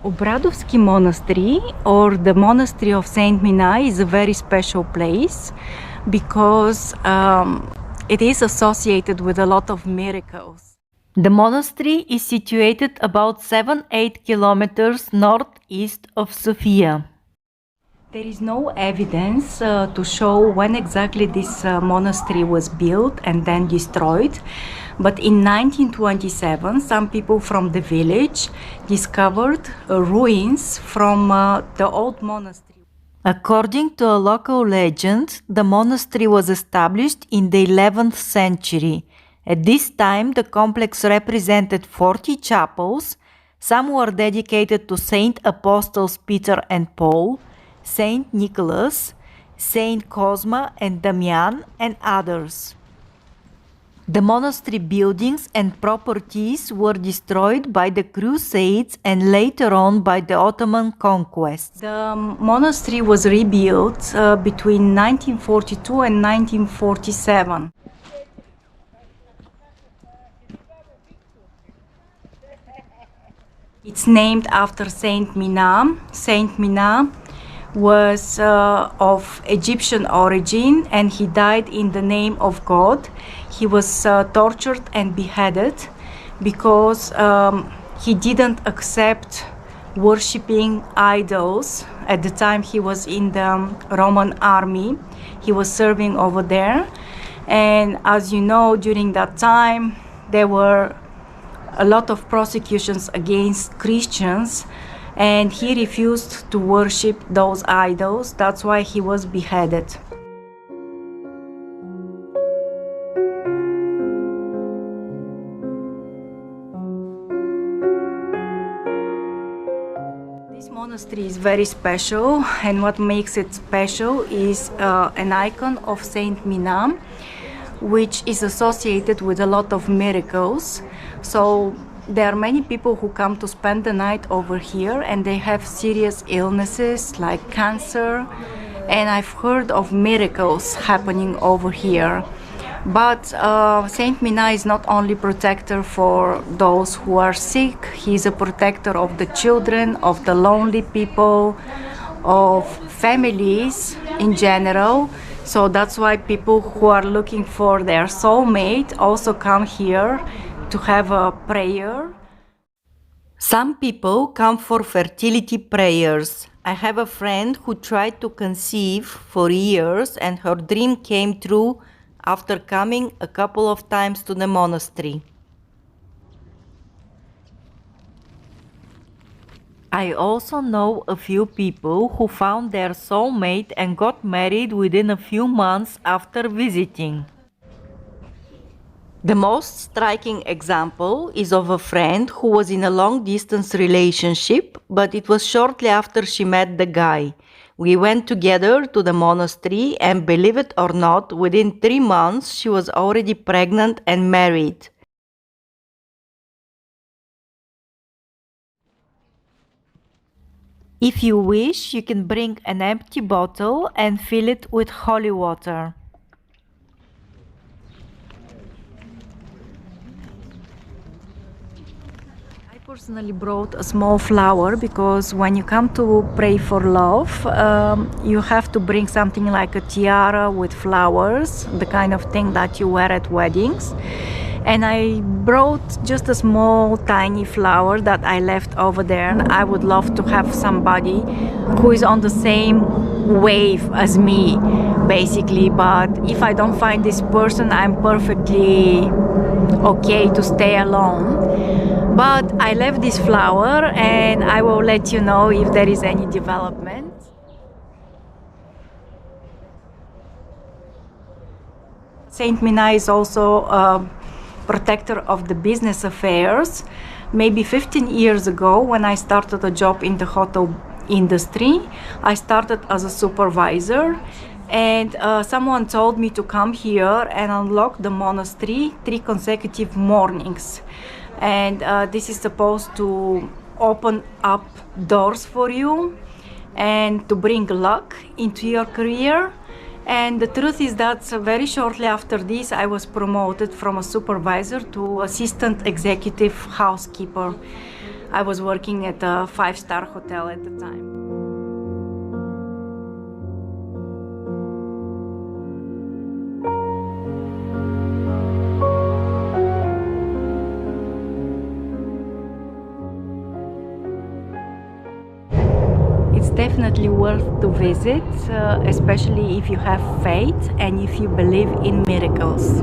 Obradovtsi Monastery, or the Monastery of Saint Mina, is a very special place because it is associated with a lot of miracles. The monastery is situated about 7-8 kilometers northeast of Sofia. There is no evidence to show when exactly this monastery was built and then destroyed, but in 1927 some people from the village discovered ruins from the old monastery. According to a local legend, the monastery was established in the 11th century. At this time, the complex represented 40 chapels. Some were dedicated to Saint Apostles Peter and Paul, Saint Nicholas, Saint Kozma and Damyan, and others. The monastery buildings and properties were destroyed by the crusades and later on by the Ottoman conquests. The monastery was rebuilt between 1942 and 1947. It's named after Saint Mina. Saint Mina was of Egyptian origin, and he died in the name of God. He was tortured and beheaded because he didn't accept worshipping idols. At the time he was in the Roman army. He was serving over there. And as you know, during that time, there were a lot of prosecutions against Christians, and he refused to worship those idols. That's why he was beheaded. This monastery is very special, and what makes it special is an icon of Saint Mina, which is associated with a lot of miracles. So there are many people who come to spend the night over here, and they have serious illnesses like cancer, and I've heard of miracles happening over here. But Saint Mina is not only protector for those who are sick, he's a protector of the children, of the lonely people, of families in general. So that's why people who are looking for their soulmate also come here to have a prayer. Some people come for fertility prayers. I have a friend who tried to conceive for years, and her dream came true after coming a couple of times to the monastery. I also know a few people who found their soulmate and got married within a few months after visiting. The most striking example is of a friend who was in a long-distance relationship, but it was shortly after she met the guy. We went together to the monastery, and believe it or not, within 3 months she was already pregnant and married. If you wish, you can bring an empty bottle and fill it with holy water. I personally brought a small flower because when you come to pray for love, you have to bring something like a tiara with flowers, the kind of thing that you wear at weddings. And I brought just a small tiny flower that I left over there, and I would love to have somebody who is on the same wave as me, basically. But if I don't find this person, I'm perfectly okay to stay alone. But I left this flower, and I will let you know if there is any development. Saint Mina is also protector of the business affairs. Maybe 15 years ago, when I started a job in the hotel industry, I started as a supervisor, and someone told me to come here and unlock the monastery 3 consecutive mornings. And this is supposed to open up doors for you and to bring luck into your career. And the truth is that very shortly after this, I was promoted from a supervisor to assistant executive housekeeper. I was working at a 5-star hotel at the time. It's definitely worth to visit, especially if you have faith and if you believe in miracles.